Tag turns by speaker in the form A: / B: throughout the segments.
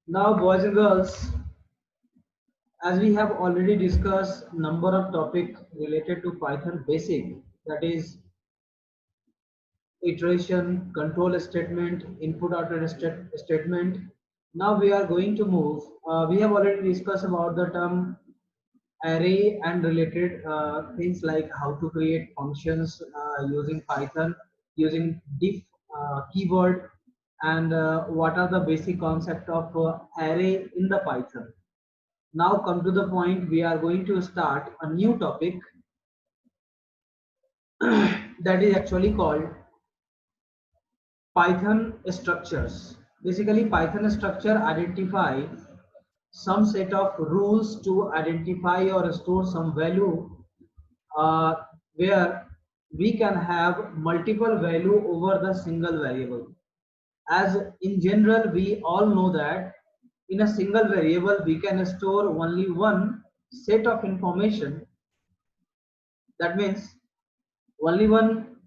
A: Now, boys and girls, as we have already discussed number of topic related to Python basic, that is iteration, control statement, input output statement. Now we are going to move. We have already discussed about the term array and related things like how to create functions using Python, using diff keyword, and what are the basic concept of array in the Python. Now come to the point, we are going to start a new topic that is actually called Python structures. Basically, Python structure identify some set of rules to identify or store some value uh, where we can have multiple value over the single variable. As in general, we all know that in a single variable, we can store only one set of information. That means only one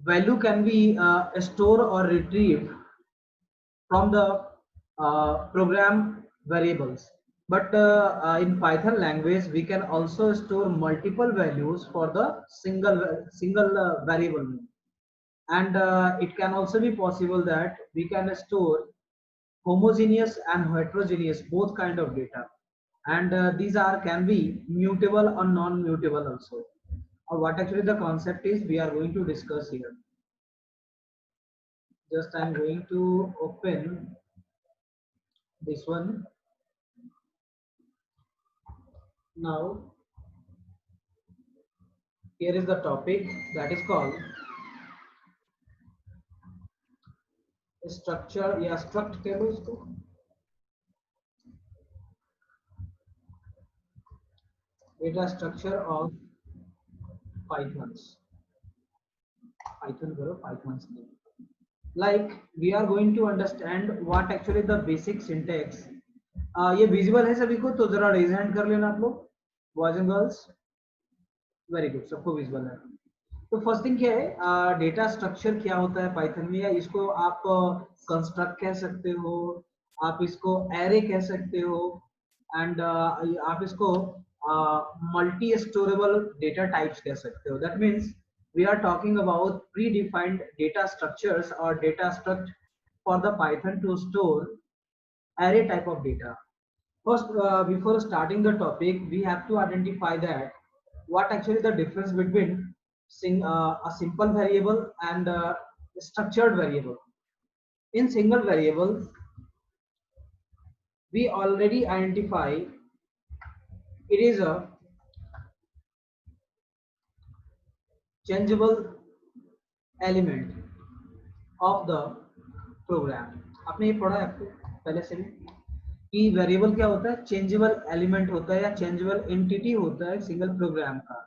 A: value can be stored or retrieved from the program variables. But in Python language, we can also store multiple values for the single variable, and it can also be possible that we can store homogeneous and heterogeneous both kind of data, and these are can be mutable or non-mutable also. What actually the concept is, we are going to discuss here. Just I'm going to open this one now. Here is the topic that is called structure या struct कह लो इसको, data structure of pythons. Python करो, pythons नहीं. Like we are going to understand what actually the basic syntax. ये visible है सभी को, तो जरा रेज हैंड कर लेना आप लोग, boys and girls. Very good, सबको विजिबल है. तो फर्स्ट थिंग क्या है, डेटा स्ट्रक्चर क्या होता है पाइथन में, या इसको आप कंस्ट्रक्ट कह सकते हो, आप इसको एरे कह सकते हो, एंड आप इसको मल्टी स्टोरेबल डेटा टाइप्स कह सकते हो. That means we are talking about predefined data structures or data struct for the Python to store array type of data. First, before starting the topic, we have to identify that what actually the difference between a simple variable and a structured variable. In single variable, we already identify it is a changeable element of the program. आपने ये पढ़ा है आपको पहले से भी कि variable क्या होता है, चेंजेबल एलिमेंट होता है या चेंजेबल एंटिटी होता है सिंगल प्रोग्राम का,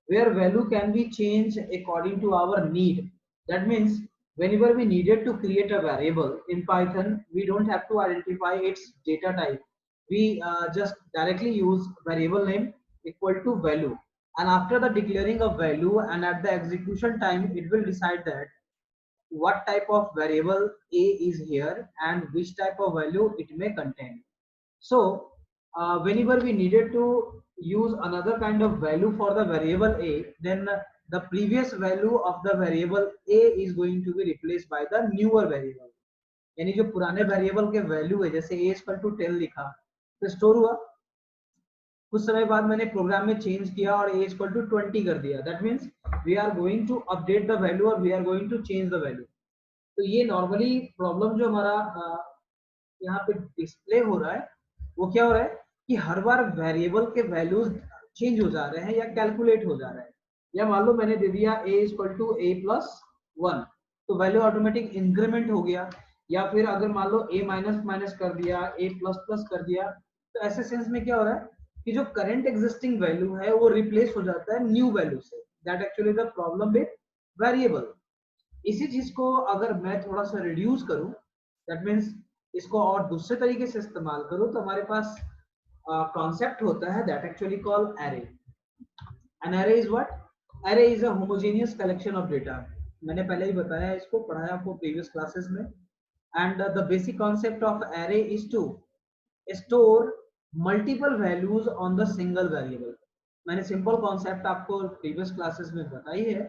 A: where value can be changed according to our need. That means whenever we needed to create a variable in Python, we don't have to identify its data type. We just directly use variable name equal to value, and after the declaring of value and at the execution time, it will decide that what type of variable a is here and which type of value it may contain. So whenever we needed to use another kind of value for the variable a, then the previous value of the variable a is going to be replaced by the newer variable. यानी जो पुराने variable के value है, जैसे a equal to 10 लिखा तो store हुआ, कुछ समय बाद मैंने प्रोग्राम में चेंज किया और a इक्वल टू 20 कर दिया. That means we are going to update the value और we are going to change the value. तो ये नॉर्मली प्रॉब्लम जो हमारा यहाँ पे डिस्प्ले हो रहा है, वो क्या हो रहा है कि हर बार वेरिएबल के वैल्यूज चेंज हो जा रहे हैं या कैलकुलेट हो जा रहे हैं. या मान लो मैंने दे दिया a equal to a plus 1, तो वैल्यू ऑटोमेटिक इंक्रीमेंट हो गया. या फिर अगर मान लो a माइनस माइनस कर दिया, a प्लस प्लस कर दिया, तो ऐसे सेंस में क्या हो रहा है कि जो करंट एग्जिस्टिंग वैल्यू है वो रिप्लेस हो जाता है न्यू वैल्यू से. That actually the problem with variable. इसी चीज को अगर मैं थोड़ा सा रिड्यूस करूं, दैट मीन्स इसको और दूसरे तरीके से इस्तेमाल करूं, तो हमारे पास कॉन्सेप्ट होता है that actually call array. An array is what? Array is a homogeneous collection of data. मैंने पहले ही बताया, इसको पढ़ाया आपको प्रीवियस क्लासेस में. and the basic concept of array is to store multiple values on the single variable. मैंने simple concept आपको previous classes में बताई है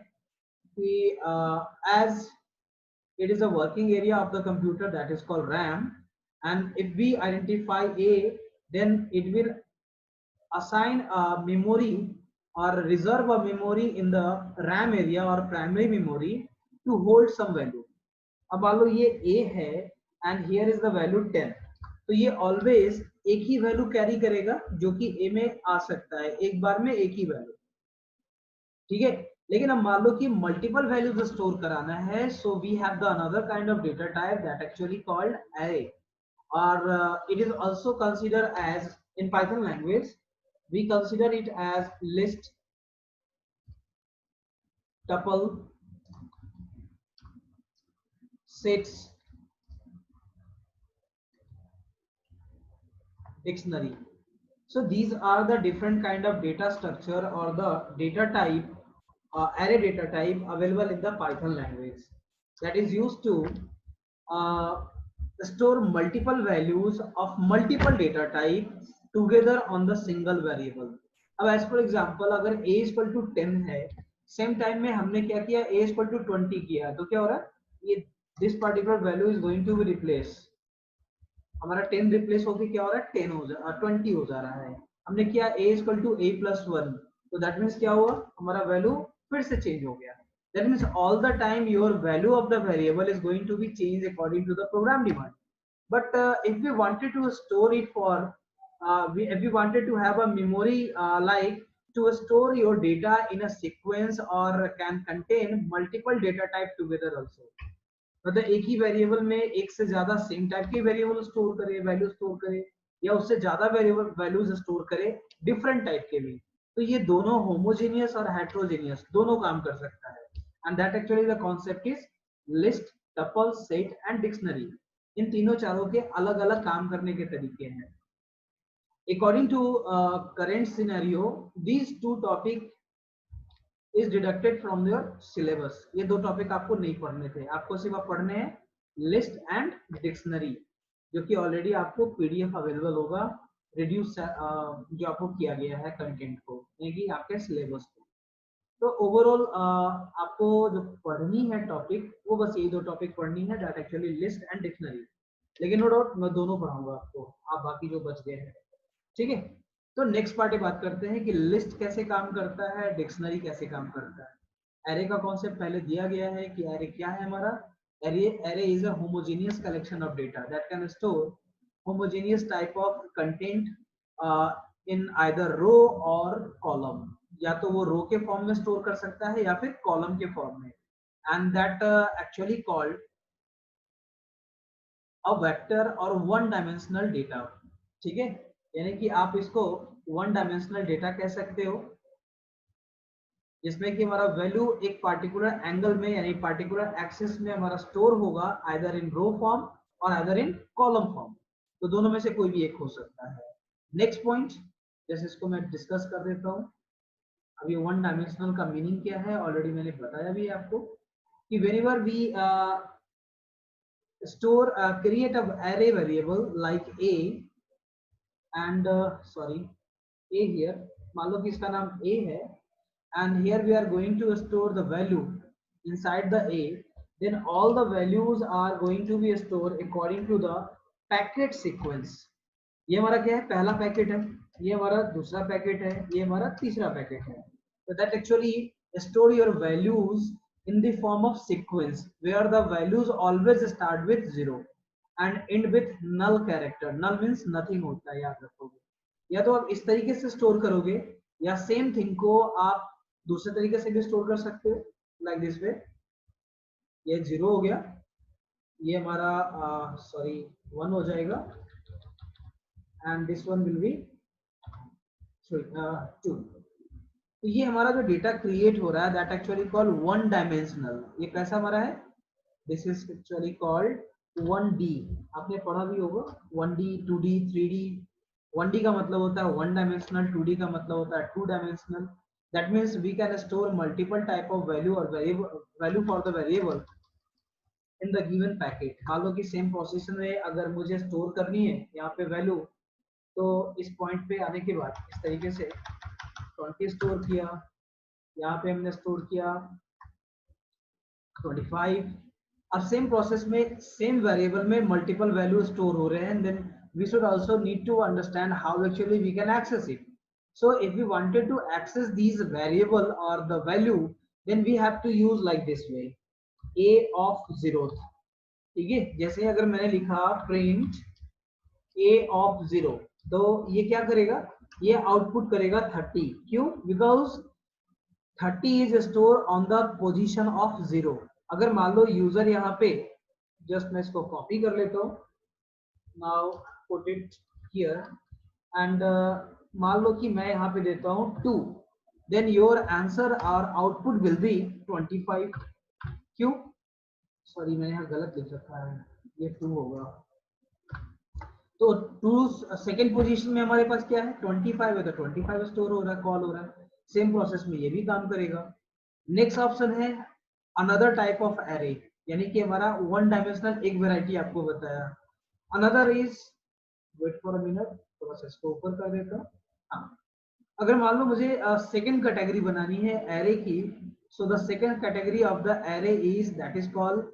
A: कि as it is a working area of the computer that is called RAM, and if we identify A, then it will assign a memory or reserve a memory in the RAM area or primary memory to hold some value. अब मान लो ये A है and here is the value 10, तो ये always एक ही value carry करेगा जो कि A में आ सकता है, एक बार में एक ही वैल्यू, ठीक है। लेकिन अब मान लो कि मल्टीपल वैल्यूज स्टोर कराना है, so we have the another kind of data type that actually called array, or it is also considered as, in Python language we consider it as list, tuple, sets, dictionary. So these are the different kind of data structure or the data type, array data type available in the Python language that is used to uh, store multiple values of multiple data type together on the single variable. अब as for example अगर a is equal to 10 है, same time में हमने क्या किया, a is equal to 20 किया, तो क्या हो रहा है, ये this particular value is going to be replaced, हमारा 10 रिप्लेस होके क्या हो रहा है, 20 हो जा रहा है। हमने किया a equal to a plus 1, तो दैट मीन्स क्या हुआ, हमारा वैल्यू फिर से चेंज हो गया। That means all the time your value of the variable is going to be change according to the program demand. But if we wanted to store it for, if we wanted to have a memory like to store your data in a sequence or can contain multiple data type together also, मतलब एक ही variable में एक से ज्यादा same type के variable store करे, value store करे, या उससे ज्यादा वेरिएबल वैल्यूज स्टोर करे डिफरेंट टाइप के भी, तो ये दोनों होमोजेनियस और हेट्रोजेनियस दोनों काम कर सकता है। And that actually the concept is list, tuple, set and dictionary. इन तीनों चारों के अलग अलग काम करने के तरीके हैं। According to current scenario these two topic is deducted from your syllabus. ये दो टॉपिक आपको नहीं पढ़ने थे, आपको सिर्फ पढ़ने हैं लिस्ट एंड डिक्शनरी, जो कि ऑलरेडी आपको पीडीएफ अवेलेबल होगा रिड्यूस जो आपको किया गया है कंटेंट को, यानी कि आपके सिलेबस को। तो ओवरऑल आपको जो पढ़नी है टॉपिक वो बस ये दो टॉपिक पढ़नी है, that actually list and dictionary. लेकिन नो डाउट मैं दोनों पढ़ाऊंगा आपको, आप बाकी जो बच गए हैं, ठीक है। तो नेक्स्ट पार्ट बात करते हैं कि लिस्ट कैसे काम करता है, डिक्शनरी कैसे काम करता है। एरे का कॉन्सेप्ट पहले दिया गया है कि एरे क्या है हमारा। Array is a homogeneous collection of data that can store homogeneous type of content in either row or column, या तो वो रो के फॉर्म में स्टोर कर सकता है या फिर कॉलम के फॉर्म में, and that actually called a vector और वन डायमेंशनल डेटा, ठीक है। यानी कि आप इसको वन डायमेंशनल डेटा कह सकते हो, जिसमें कि हमारा वैल्यू एक पार्टिकुलर एंगल में यानी पार्टिकुलर एक्सिस में हमारा स्टोर होगा, आइदर इन रो फॉर्म और आइदर इन कॉलम फॉर्म, तो दोनों में से कोई भी एक हो सकता है। नेक्स्ट पॉइंट, जैसे इसको मैं डिस्कस कर देता हूँ। अभी वन डायमेंशनल का मीनिंग क्या है ऑलरेडी मैंने बताया भी आपको, कि whenever we store create a array variable like a and sorry a here, मान लो कि इसका नाम a है, and here we are going to store the value inside the a, then all the values are going to be stored according to the packet sequence। ये हमारा क्या है, पहला पैकेट है, ये हमारा दूसरा पैकेट है, ये हमारा तीसरा पैकेट है। So that actually store your values in the form of sequence where the values always start with 0 and end with null character। null means nothing होता है, याद रखोगे। या तो आप इस तरीके से स्टोर करोगे, या सेम थिंग को आप दूसरे तरीके से भी स्टोर कर सकते हो, लाइक दिस वे। ये 0 हो गया, ये हमारा सॉरी 1 हो जाएगा, and this one will be 2। तो ये हमारा जो डेटा क्रिएट हो रहा है that actually called one dimensional. ये कैसा हमारा है, this is actually called 1D। आपने पढ़ा भी होगा 1D 2D 3D। 1D का मतलब होता है वन डायमेंशनल, 2D का मतलब होता है two dimensional. That means we can store multiple type of value और value for the variable in the given packet. मान लो कि सेम पोजीशन में अगर मुझे स्टोर करनी है यहाँ पे वैल्यू, तो इस पॉइंट पे आने के बाद इस तरीके से 20 स्टोर किया, यहाँ पे हमने स्टोर किया 25। अब सेम प्रोसेस में सेम वेरिएबल में मल्टीपल वैल्यू स्टोर हो रहे हैं, then we should also need to understand how actually we can access it. So if we wanted to access these variable or the value, then we have to use like this way, a of 0th। ठीक है, जैसे अगर मैंने लिखा print a of 0, तो ये क्या करेगा, ये आउटपुट करेगा 30। क्यों? Because 30 is store on the position of 0। अगर मान लो यूजर यहाँ पे, जस्ट मैं इसको कॉपी कर लेता हूँ, now put it here and मान लो कि मैं यहाँ पे देता हूँ 2, देन योर आंसर और आउटपुट विल बी 25। क्यों? सॉरी मैंने यहाँ गलत लिख रखा है, ये 2 होगा। तो 2 सेकेंड पोजीशन में हमारे पास क्या है, 25 है, तो 25 स्टोर हो रहा है, कॉल हो रहा है। सेम प्रोसेस में ये भी काम करेगा। नेक्स्ट ऑप्शन है अनदर टाइप ऑफ एरे, यानी कि हमारा वन डायमेंशनल एक वैरायटी आपको बताया। Another is, wait for a minute, थोड़ा सा इसको ऊपर कर देता हूँ। हाँ, अगर मान लो मुझे सेकंड कैटेगरी बनानी है एरे की, so the second category of the array is that is called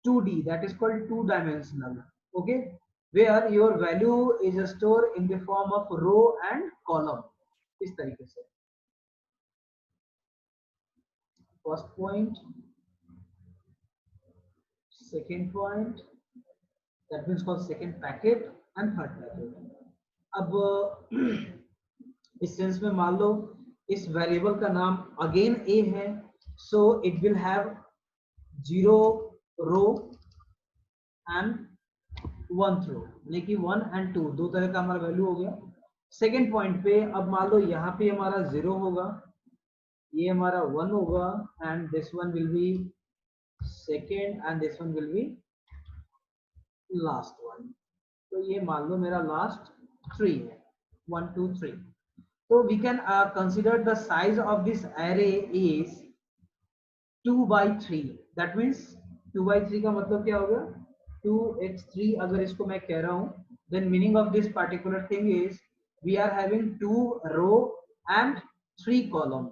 A: 2D, that is called two dimensional, okay, where your value is stored in the form of row and column। इस तरीके से first point, second point, that means called second packet and third packet। अब इस sense में मान लो इस variable का नाम अगेन a है, so it will have 0 row and 1 throw, यानी कि 1 and 2 दो तरह का हमारा वैल्यू हो गया। सेकेंड पॉइंट पे अब मान लो यहाँ पे हमारा 0 होगा, ये हमारा 1 होगा, and this one will be second and this one will be last one. तो ये मान लो मेरा लास्ट 3 है, 1 2 3। तो we can consider the size of this array is 2/3। That means 2/3 का मतलब क्या हो गया, 2x3। अगर इसको मैं कह रहा हूं, then meaning of this particular thing is we are having 2 row and 3 column।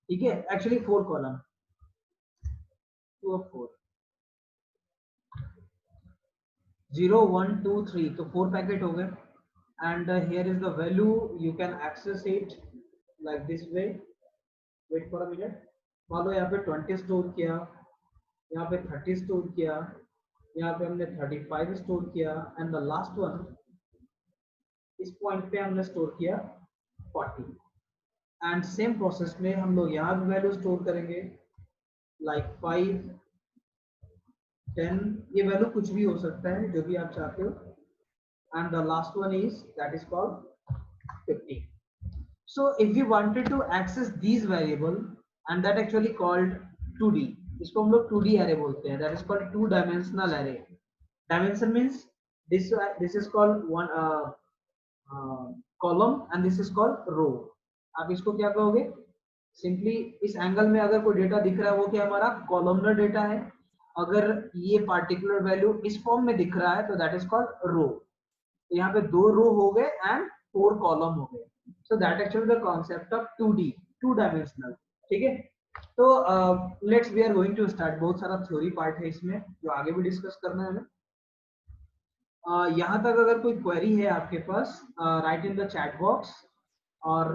A: ठीक है, एक्चुअली 4 column, 2 of 4, 0 1 2 3, तो 4 पैकेट हो गए। And here is the value, you can access it like this way। Wait for a minute, मान लो यहाँ पे 20 store किया, यहाँ पे 30 स्टोर किया, यहाँ पे हमने 35 स्टोर किया, एंड द लास्ट वन इस पॉइंट पे हमने स्टोर किया 40। एंड सेम प्रोसेस में हम लोग यहाँ भी वैल्यू स्टोर करेंगे, लाइक 5 10, ये वैल्यू कुछ भी हो सकता है जो भी आप चाहते हो, and the last one is that is called 50। So if you wanted to access these variable, and that actually called 2D, इसको हम लोग 2D array बोलते हैं, that is called two dimensional array। Dimension means this is called one column and this is called row। आप इसको क्या कहोगे, simply इस एंगल में अगर कोई डेटा दिख रहा है वो क्या हमारा कॉलमनर डेटा है, अगर ये पार्टिकुलर वैल्यू इस फॉर्म में दिख रहा है तो दैट इज कॉल्ड रो। तो यहाँ पे 2 रो हो गए एंड 4 कॉलम हो गए। So that actually the concept of 2D, two dimensional। ठीक है, तो let's we are going to start. बहुत सारा थ्योरी पार्ट है इसमें जो आगे भी डिस्कस करना है हमें। यहाँ तक अगर कोई क्वेरी है आपके पास, write in the chat box, और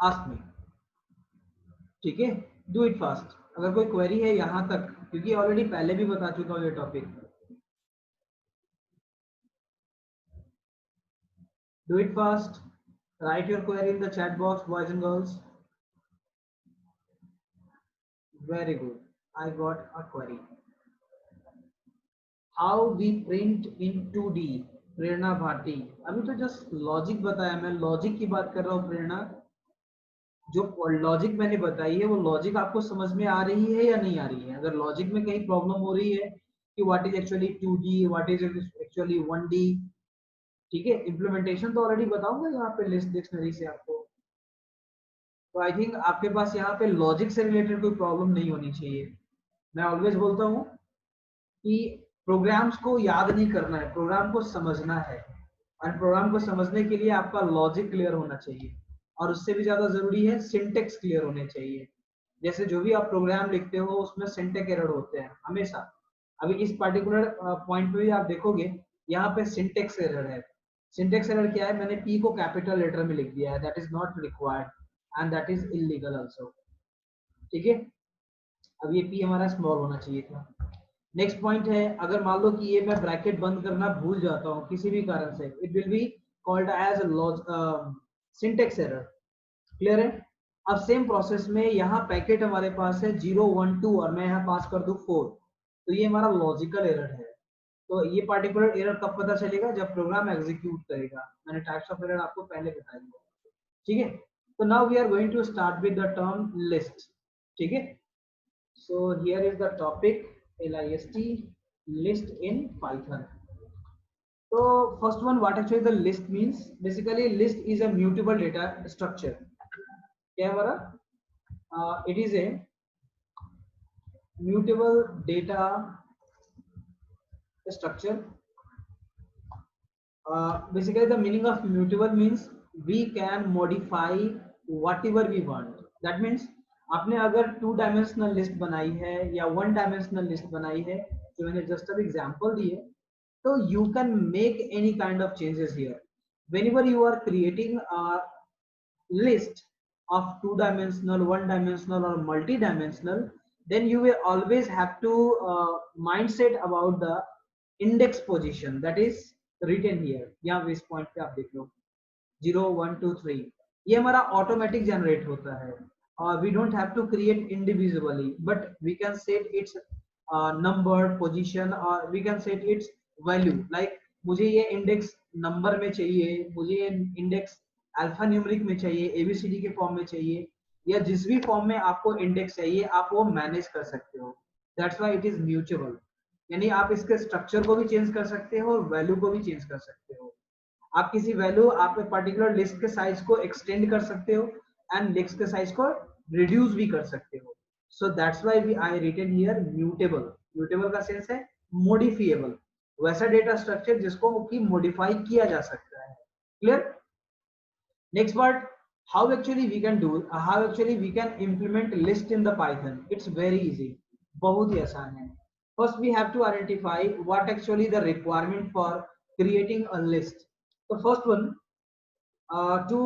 A: आस्क मी। ठीक है, डू इट फास्ट। अगर कोई क्वेरी है यहाँ तक, क्योंकि ऑलरेडी पहले भी बता चुका हूँ ये topic. Do it fast. Write your query in the chat box, boys and girls. Very good. I got a query. How we print in 2D? प्रेरणा भाटी। अभी तो जस्ट लॉजिक बताया, मैं लॉजिक की बात कर रहा हूँ प्रेरणा। जो लॉजिक मैंने बताई है वो लॉजिक आपको समझ में आ रही है या नहीं आ रही है? अगर लॉजिक में कहीं प्रॉब्लम हो रही है कि what is actually 2D, what is actually 1D, ठीक है, इम्प्लीमेंटेशन तो ऑलरेडी बताऊंगा यहाँ पे लिस्ट डिक्शनरी से आपको। तो आई थिंक आपके पास यहाँ पे लॉजिक से रिलेटेड कोई प्रॉब्लम नहीं होनी चाहिए। मैं ऑलवेज बोलता हूँ कि प्रोग्राम्स को याद नहीं करना है, प्रोग्राम को समझना है, और प्रोग्राम को समझने के लिए आपका लॉजिक क्लियर होना चाहिए, और उससे भी ज्यादा जरूरी है सिंटेक्स क्लियर होने चाहिए। जैसे जो भी आप प्रोग्राम लिखते हो उसमें सिंटेक्स एरर होते हैं हमेशा। अभी इस पर्टिकुलर पॉइंट पे भी आप देखोगे यहाँ पे सिंटेक्स एरर है। सिंटेक्स एरर क्या है, मैंने पी को कैपिटल लेटर में लिख दिया है, that is not required and that is illegal also. ठीक है, अब ये पी हमारा स्मॉल होना चाहिए था। नेक्स्ट पॉइंट है, अगर मान लो कि ये मैं ब्रैकेट बंद करना भूल जाता हूँ किसी भी कारण से, it will be called as syntax error. Clear है? अब सेम प्रोसेस में यहाँ पैकेट हमारे पास है 012 और मैं यहाँ पास कर दूं 4, तो ये हमारा लॉजिकल एरर है। तो ये पार्टिकुलर एरर कब पता चलेगा, जब प्रोग्राम एग्जीक्यूट करेगा। मैंने टाइप्स ऑफ एरर आपको पहले बता दिया। ठीक है, तो now we are going to start with the term list. ठीक है, so here is the topic list, list in Python. So first one, what actually the list means? Basically list is a mutable data structure. क्या है हमारा? It is a mutable data structure. Basically the meaning of mutable means we can modify whatever we want. That means आपने अगर 2 dimensional list बनाई है या 1 dimensional list बनाई है, जो मैंने जस्ट अब एग्जांपल दिए, तो you can make any kind of changes here. Whenever you are creating a list of 2-dimensional, 1-dimensional or multi-dimensional, then you will always have to mindset about the index position that is written here. यहाँ इस point पे आप देख लो 0 1 2 3, ये हमारा automatic generate होता है और we don't have to create individually, but we can set its number position और we can set its value. Like मुझे ये इंडेक्स नंबर में चाहिए, मुझे ये इंडेक्स अल्फा न्यूमेरिक में चाहिए, एबीसीडी के फॉर्म में चाहिए, या जिस भी फॉर्म में आपको इंडेक्स चाहिए आप वो मैनेज कर सकते हो। That's why it is mutual, यानी आप इसके स्ट्रक्चर को भी चेंज कर सकते हो और वैल्यू को भी चेंज कर सकते हो। आप किसी वैल्यू, आप पर्टिकुलर लिस्ट के साइज को एक्सटेंड कर सकते हो एंड लिस्ट के साइज को रिड्यूस भी कर सकते हो। So that's why we I written here mutable. Mutable का सेंस है मॉडिफिएबल, वैसा डेटा स्ट्रक्चर जिसको कि मॉडिफाई किया जा सकता है। Clear? Next part, how actually we can do, how actually we can implement list in the Python. It's very easy, बहुत ही आसान है। First we have to identify what actually the requirement for creating a list. The first one, to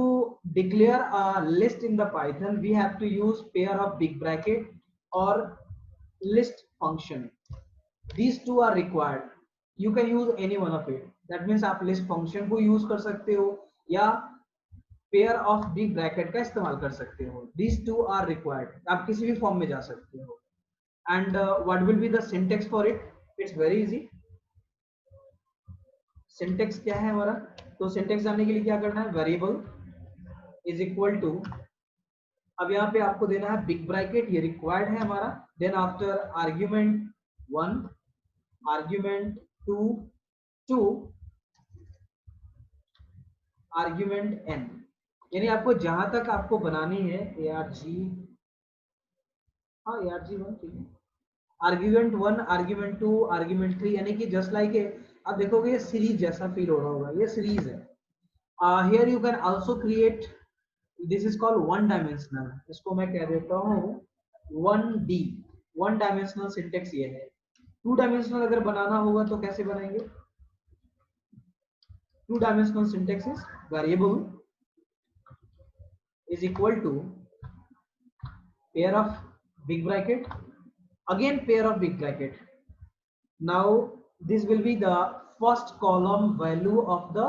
A: declare a list in the Python, we have to use pair of big bracket or list function. These two are required. You can use any one of it. That means आप list function को use कर सकते हो या pair of big bracket का इस्तेमाल कर सकते हो। These two are required. आप किसी भी फॉर्म में जा सकते हो। And what will be the syntax for it? It's very easy. Syntax क्या है हमारा? तो सिंटेक्स जानने के लिए क्या करना है, वेरिएबल इज इक्वल टू, अब यहाँ पे आपको देना है बिग ब्रैकेट, ये रिक्वायर्ड है हमारा। Then after argument 1, argument 2, 2, argument n, यानी आपको जहां तक आपको बनानी है arg, हाँ arg1, ठीक है, आर्ग्यूमेंट 1, आर्ग्यूमेंट 2, आर्ग्यूमेंट 3, यानी कि जस्ट लाइक आप देखोगे ये सीरीज जैसा फील हो रहा होगा, ये सीरीज है। Here you can also create, this is called one dimensional, इसको मैं कह देता हूँ 1D, वन डायमेंशनल सिंटेक्स ये है। 2 डायमेंशनल अगर बनाना होगा तो कैसे बनाएंगे? 2 dimensional syntax is variable is equal to pair of big bracket, again pair of big bracket. Now this will be the first column value of the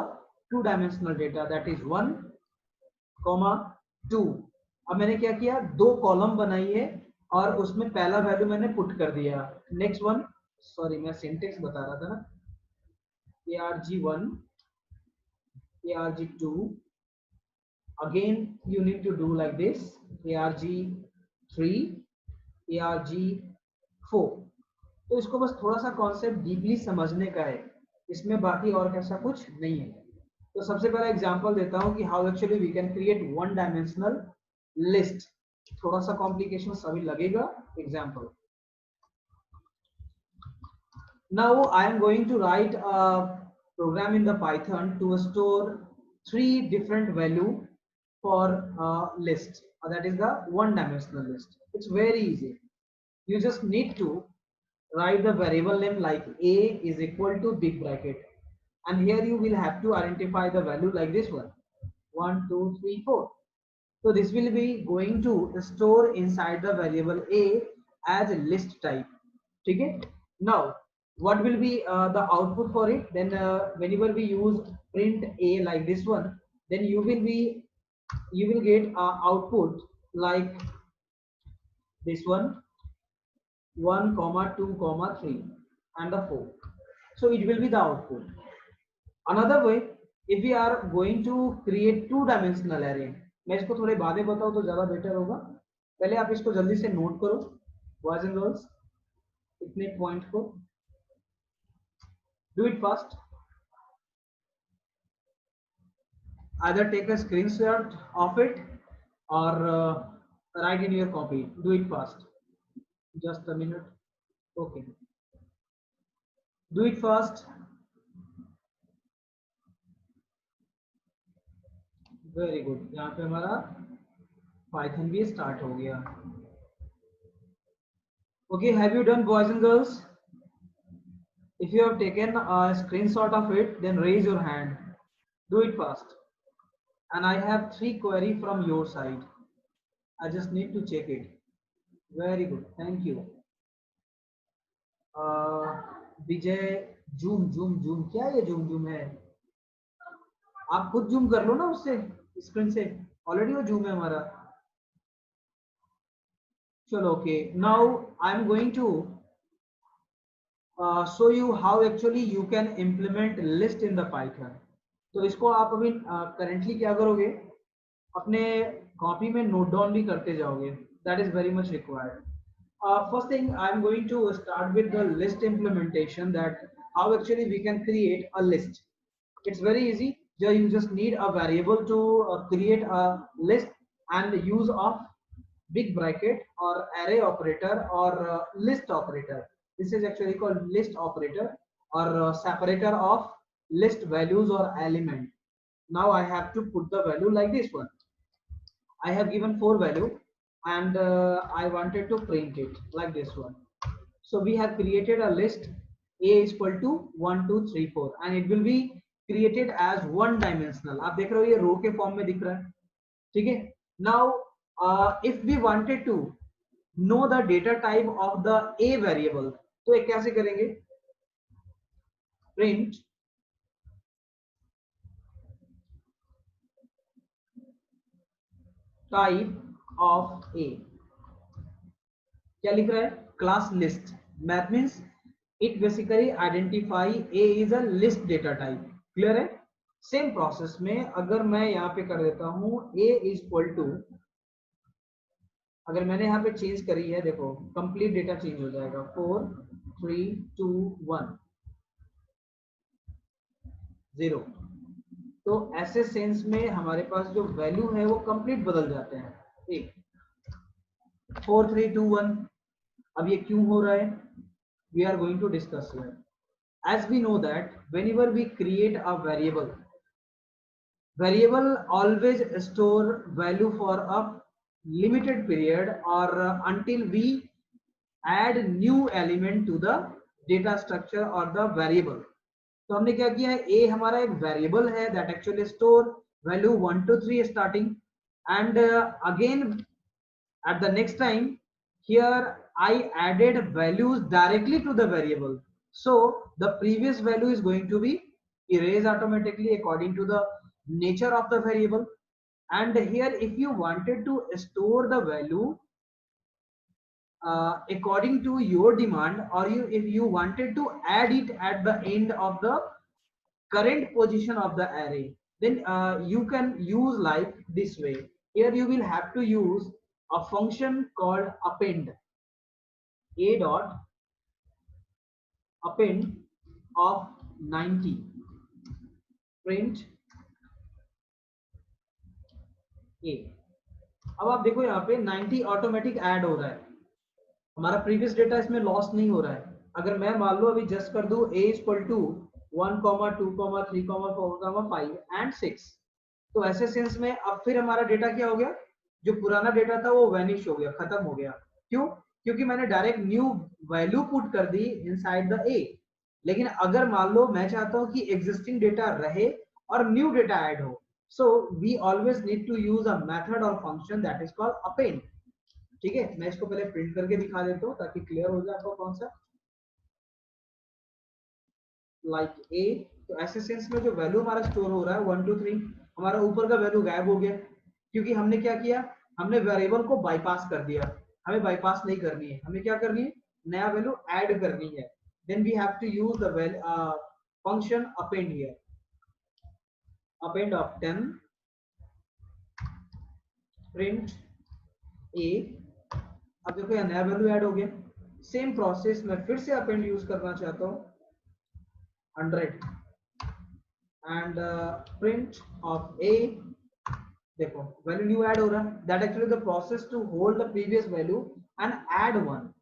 A: 2 dimensional data, that is 1, 2। अब मैंने क्या किया, 2 column बनाई है और उसमें पहला value मैंने पुट कर दिया। नेक्स्ट वन, सॉरी मैं सिंटेक्स बता रहा था ना, arg1, arg2, again you need to do like this, arg3, arg4। तो इसको बस थोड़ा सा कॉन्सेप्ट डीपली समझने का है, इसमें बाकी और कैसा कुछ नहीं है। तो सबसे पहला एग्जांपल देता हूं कि how actually we can create one dimensional list, थोड़ा सा कॉम्प्लिकेशन अभी लगेगा. Example, now I am going to write a program in the Python to store three different value for a list. That is the one dimensional list. It's very easy. You just need to write the variable name like a is equal to big bracket, and here you will have to identify the value like this one, 1 2 3 4. So this will be going to store inside the variable a as a list type. Okay. Now what will be the output for it? Then whenever we use print a like this one, then you will get output like this one, 1 comma 2 comma 3 and the 4. So it will be the output. Another way, if we are going to create two dimensional array, मैं इसको थोड़े बातें बताऊं तो ज्यादा better होगा. पहले आप इसको जल्दी से नोट करो बॉयज एंड गर्ल्स, इतने पॉइंट को. Do it fast. Either take a screenshot of it or write in your copy. Do it fast. Just a minute. Okay. Do it fast. Very good. यहाँ पे हमारा Python भी start हो गया. Okay. Have you done, boys and girls? If you have taken a screenshot of it, then raise your hand. Do it fast. And I have 3 query from your side. I just need to check it. Very good. Thank you. Vijay, zoom zoom zoom, क्या ये zoom zoom है? आप खुद zoom कर लो ना उससे, screen से. Already वो जूम है हमारा. चलो okay. Now I am going to show you how actually you can implement list in the Python. तो इसको आप अभी currently क्या करोगे, अपने कॉपी में नोट डाउन भी करते जाओगे. That is very much required. First thing, I'm going to start with the list implementation, that how actually we can create a list. It's very easy. You just need a variable to create a list, and the use of big bracket or array operator or list operator. This is actually called list operator, or separator of list values or element. Now I have to put the value like this one. I have given 4 value, and I wanted to print it like this one. So we have created a list a is equal to 1 2 3 4, and it will be created as one dimensional. आप देख रहे हो ये रो के form में दिख रहा है. ठीक है. Now if we wanted to know the data type of the a variable, तो ये कैसे करेंगे? Print type of a. क्या लिख रहा है? Class list. Math means it basically identify A is a list data type. Clear है? Same process में अगर मैं यहाँ पे कर देता हूँ ए इज इक्वल टू, अगर मैंने यहाँ पे चेंज करी है, देखो कंप्लीट डेटा चेंज हो जाएगा. 4 3 2 1 0. तो ऐसे सेंस में हमारे पास जो वैल्यू है वो कंप्लीट बदल जाते हैं. एक 4 3 2 1. अब ये क्यों हो रहा है? We are going to discuss here. As we know that whenever we create a variable always store value for a limited period, or until we add new element to the data structure or the variable. तो हमने क्या किया है, a हमारा एक variable है that actually store value 1 to 3 starting, and again at the next time here I added values directly to the variable. So the previous value is going to be erased automatically according to the nature of the variable. And here if you wanted to store the value according to your demand, or if you wanted to add it at the end of the current position of the array, then you can use like this way. Here you will have to use a function called append. A dot append of 90, print a. अब आप देखो यहाँ पे 90 automatic add हो रहा है, हमारा previous data इसमें लॉस नहीं हो रहा है। अगर मैं मान लो अभी जस्ट कर दूं a इक्वल टू 1, 2, 3, 4, 5 एंड 6, तो ऐसे सेंस में अब फिर हमारा डेटा क्या हो गया, जो पुराना डेटा था वो वैनिश हो गया, खत्म हो गया। क्यों? क्योंकि मैंने डायरेक्ट न्यू वैल्यू पुट कर दी इनसाइड द ए। लेकिन अगर मान लो मैं चाहता हूं कि एग्जिस्टिंग डेटा रहे और न्यू डेटा ऐड हो, so we always need to use a method or function that is called append. ठीक है, मैं इसको पहले प्रिंट करके दिखा देता हूँ ताकि क्लियर हो जाए आपको कौन सा, लाइक ए। तो ऐसे सेंस में जो वैल्यू हमारा स्टोर हो रहा है 1, 2, 3, हमारा ऊपर का वैल्यू गायब हो गया, क्योंकि हमने क्या किया, हमने वेरिएबल को बाईपास कर दिया। हमें बाईपास नहीं करनी है, हमें क्या करनी है, नया वैल्यू ऐड करनी है। Then we have to use the function append here, append of 10 print a. अब देखो यहाँ नया वैल्यू ऐड हो गया। सेम प्रोसेस में फिर से अपेंड यूज करना चाहता हूँ 100 एंड प्रिंट ऑफ ए। देखो वैल्यू न्यू ऐड हो रहा है, that actually the process to hold the previous value and add one,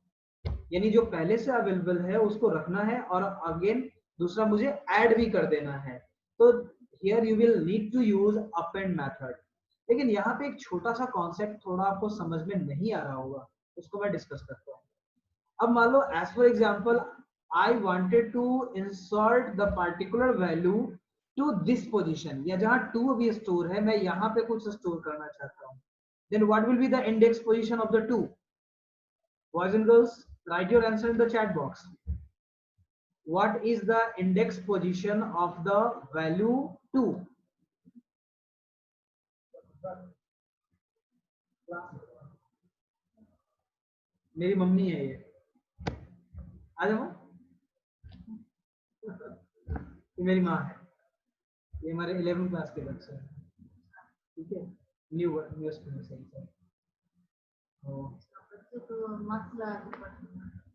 A: यानी जो पहले से अवेलेबल है उसको रखना है और अगेन दूसरा मुझे ऐड भी कर देना है। तो here you will need to use append method. लेकिन यहाँ पे एक छोटा सा कॉन्सेप्ट थोड़ा आपको समझ में नहीं आ रहा होगा, उसको मैं डिस्कस करता हूँ। अब मान लो as for example I wanted to insert the particular value to this position, या जहां टू अभी स्टोर है मैं यहाँ पे कुछ स्टोर करना चाहता हूँ। Then what will be the index position of the two? Boys and girls, write your answer in the chat box. What is the index position of the value 2? मेरी मम्मी है ये, आ जाओ। ये मेरी माँ है, ये हमारे 11th क्लास के बच्चे हैं। ठीक है, न्यू न्यू स्कूल से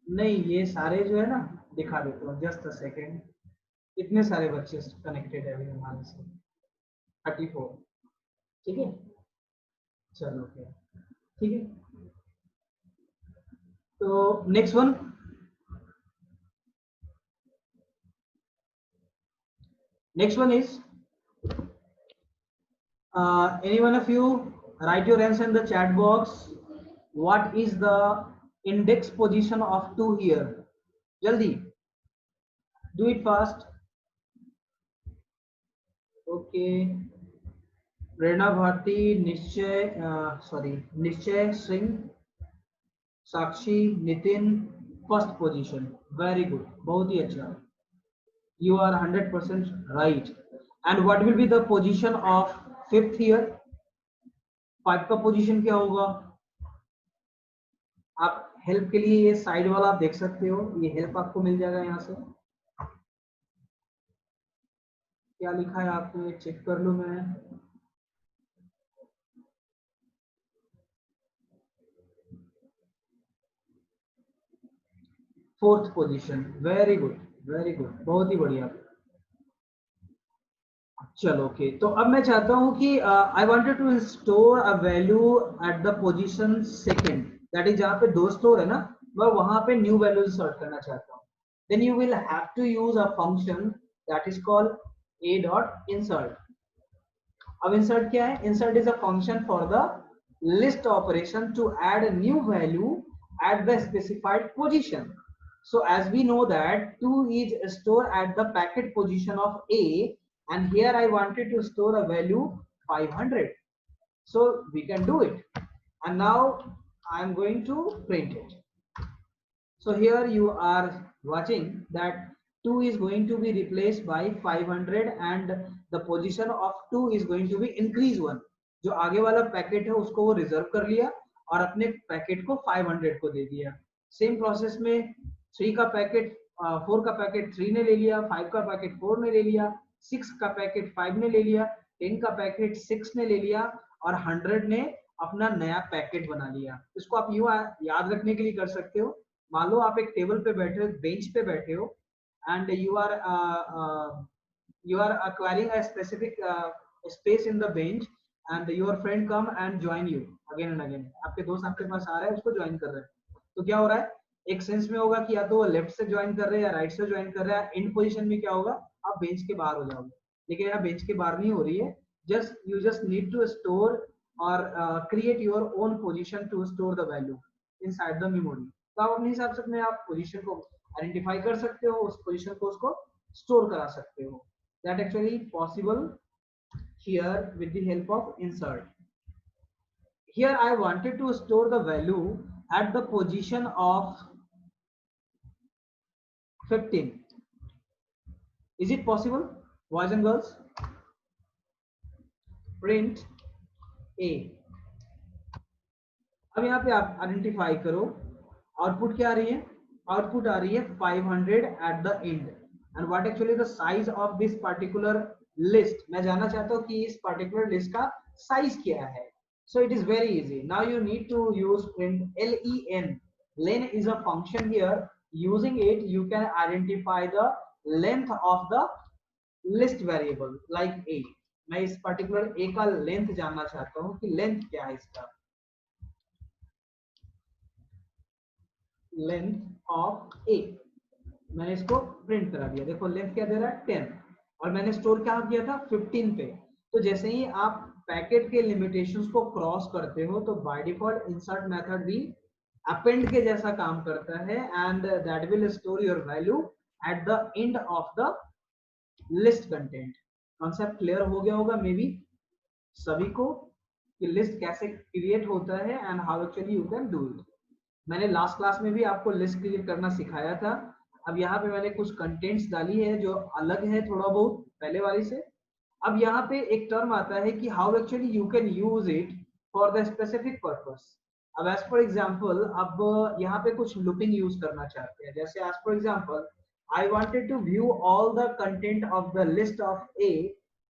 A: नहीं, ये सारे जो है ना, दिखा देता हूँ जस्ट अ सेकेंड। इतने सारे बच्चे कनेक्टेड है अभी हमारे से, 34। ठीक है, चलो फिर ठीक है। तो next one, next one is any one of you write your answer in the chat box. What is the index position of 2 here? Jaldi, do it fast. Okay, Prerna Bharti, Nishchay sorry Nishchay Singh, Sakshi, Nitin, first position, very good, बहुत ही अच्छा, you are 100% right. And what will be the position of fifth here? 5 का position क्या होगा? आप help के लिए ये साइड वाला आप देख सकते हो, ये हेल्प आपको मिल जाएगा यहाँ से। क्या लिखा है आपको, चेक कर लो मैं। Fourth position, very good, very good, बहुत ही बढ़िया। चलो ओके, तो अब मैं चाहता हूं कि I wanted to store a value at the position second, that is जहां पे दो स्टोर है ना, मैं वहां पे न्यू वैल्यू इंसर्ट करना चाहता हूं। Then you will have to use a function that is called a dot insert. अब इंसर्ट क्या है? Insert is a function for the list operation to add a new value at the specified position. So as we know that 2 is stored at the packet position of A, and here I wanted to store a value 500. So we can do it. And now I am going to print it. So here you are watching that 2 is going to be replaced by 500 and the position of 2 is going to be increase 1. जो आगे वाला packet है उसको वो reserve कर लिया और अपने पैकेट को 500 को दे दिया। सेम प्रोसेस में 3 का पैकेट 4 का पैकेट 3 ने ले लिया, 5 का पैकेट 4 ने ले लिया, 6 का पैकेट 5 ने ले लिया, 10 का पैकेट 6 ने ले लिया और 100 ने अपना नया पैकेट बना लिया। इसको आप यूं याद रखने के लिए कर सकते हो। मान लो आप एक टेबल पे बैठे हो, बेंच पे बैठे हो, and you are acquiring a specific space in the bench, and your friend come and join you again and again, आपके दोस्त आपके पास आ रहे हैं, उसको ज्वाइन कर रहे हैं, तो क्या हो रहा है, एक सेंस में होगा कि या तो वो लेफ्ट से ज्वाइन कर रहे हैं या राइट से ज्वाइन कर रहे हैं, एंड पोजीशन में क्या होगा, आप बेंच के बाहर हो जाओगे, लेकिन यहाँ बेंच के बाहर नहीं हो रही है, जस्ट नीड टू स्टोर और create your own position to store the value inside the memory. तो आप अपने हिसाब से अपने आप पोजीशन को आइडेंटिफाई कर सकते हो, उस पोजीशन को उसको स्टोर करा सकते हो। That actually possible here with the help of insert. Here I wanted to store the value at the position of 15. Is it possible, boys and girls? Print A. अब यहाँ पे आप आइडेंटिफाई करो, आउटपुट क्या आ रही है, आउटपुट आ रही है 500 at the end, and what actually the size of this particular list, मैं जानना चाहता हूँ कि इस पर्टिकुलर लिस्ट का साइज क्या है। So it is very easy. Now you need to use print len. Len is a function here. Using it, you can identify the length of the list variable like a. मैं इस particular a का length जानना चाहता हूँ कि length क्या है इसका, length of a। मैंने इसको प्रिंट करा दिया, देखो लेंथ क्या दे रहा है 10, और मैंने स्टोर क्या किया था 15 पे। तो जैसे ही आप पैकेट के लिमिटेशंस को क्रॉस करते हो तो बाय डिफॉल्ट इंसर्ट मेथड भी अपेंड के जैसा काम करता है, and that will store your value at the end of the list content. Concept clear हो गया होगा मे बी सभी को कि लिस्ट कैसे क्रिएट होता है and how actually you can do it. मैंने लास्ट क्लास में भी आपको लिस्ट क्रिएट करना सिखाया था। अब यहाँ पे मैंने कुछ कंटेंट्स डाली है जो अलग है थोड़ा बहुत पहले वाली से। अब यहाँ पे एक टर्म आता है कि how actually you can use it for the specific purpose. अब एज फॉर एग्जांपल, अब यहाँ पे कुछ लूपिंग यूज करना चाहते हैं, जैसे as for example I wanted to view all the content of the list of a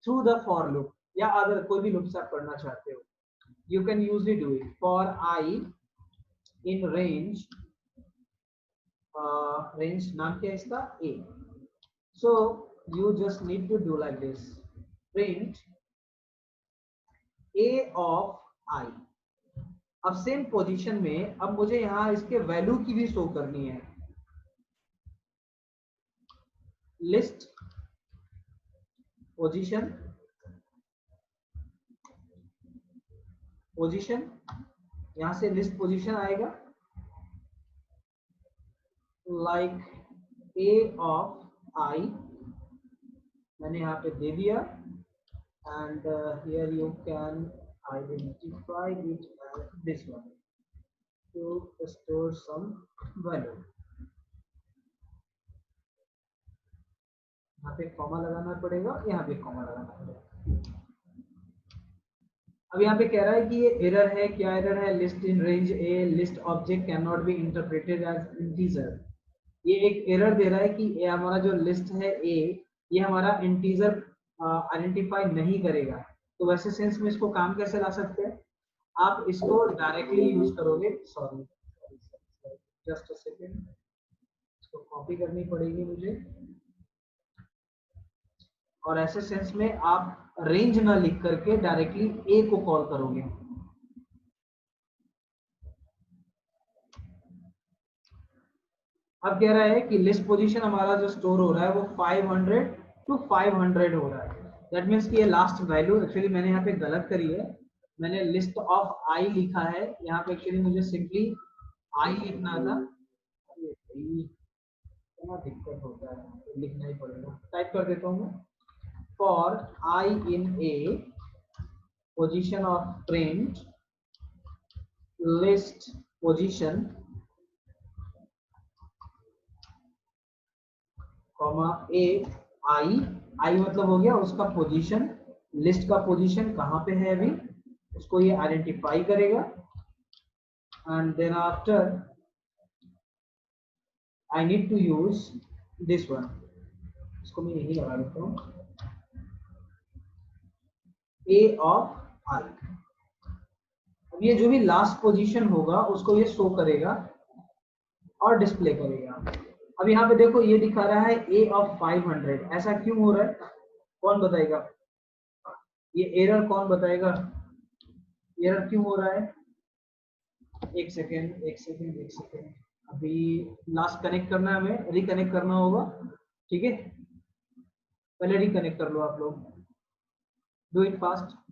A: through the for loop, या अदर कोई भी लूप्स आप करना चाहते हो, you can usually do it for I in range, range नाम क्या है इसका a। so you just need to do like this, print a of i। अब सेम पोजीशन में अब मुझे यहाँ इसके वैल्यू की भी शो करनी है, लिस्ट पोजीशन, पोजीशन यहाँ से लिस्ट पोजीशन आएगा like a of i, मैंने यहाँ पे दे दिया, and here you can identify it as this one to store some value। यहाँ पे कॉमा लगाना पड़ेगा, यहाँ पे कॉमा लगाना पड़ेगा। अब यहाँ पे कह रहा है कि ये एरर है, क्या एरर है, list in range a list object can not be interpreted as integer. ये एक एरर दे रहा है कि ये हमारा जो लिस्ट है ए, ये हमारा इंटीजर आइडेंटिफाई नहीं करेगा। तो वैसे सेंस में इसको काम कैसे ला सकते हैं, आप इसको डायरेक्टली यूज करोगे, सॉरी जस्ट अ सेकेंड, इसको कॉपी करनी पड़ेगी मुझे, और ऐसे सेंस में आप रेंज ना लिख करके डायरेक्टली ए को कॉल करोगे। अब कह रहा है कि लिस्ट पोजीशन हमारा जो स्टोर हो रहा है वो 500 to 500 हो रहा है। दैट मीन्स कि ये लास्ट वैल्यू, एक्चुअली मैंने यहाँ पे गलत करी है, मैंने लिस्ट ऑफ आई लिखा है, यहाँ पे एक्चुअली मुझे सिंपली आई लिखना था। इतना दिक्कत होता है, लिखना ही पड़ेगा, टाइप कर देता हूँ मैं, for I in a position of print list position comma a I, I मतलब हो गया उसका पोजीशन, लिस्ट का पोजीशन कहाँ पे है अभी उसको ये आइडेंटिफाई करेगा, and then after I need to use this one, इसको मैं यही लगा देता हूँ, ए ऑफ आई। अब ये जो भी लास्ट पोजीशन होगा उसको ये शो करेगा और डिस्प्ले करेगा। अब यहाँ पे देखो ये दिखा रहा है a of 500, ऐसा क्यों हो रहा है, कौन बताएगा, ये एरर कौन बताएगा, एरर क्यों हो रहा है? एक सेकेंड, एक सेकेंड, एक सेकेंड, अभी लास्ट कनेक्ट करना है, हमें रिकनेक्ट करना होगा, ठीक है? पहले रिकनेक्ट कर लो आप लोग, डू इट फास्ट।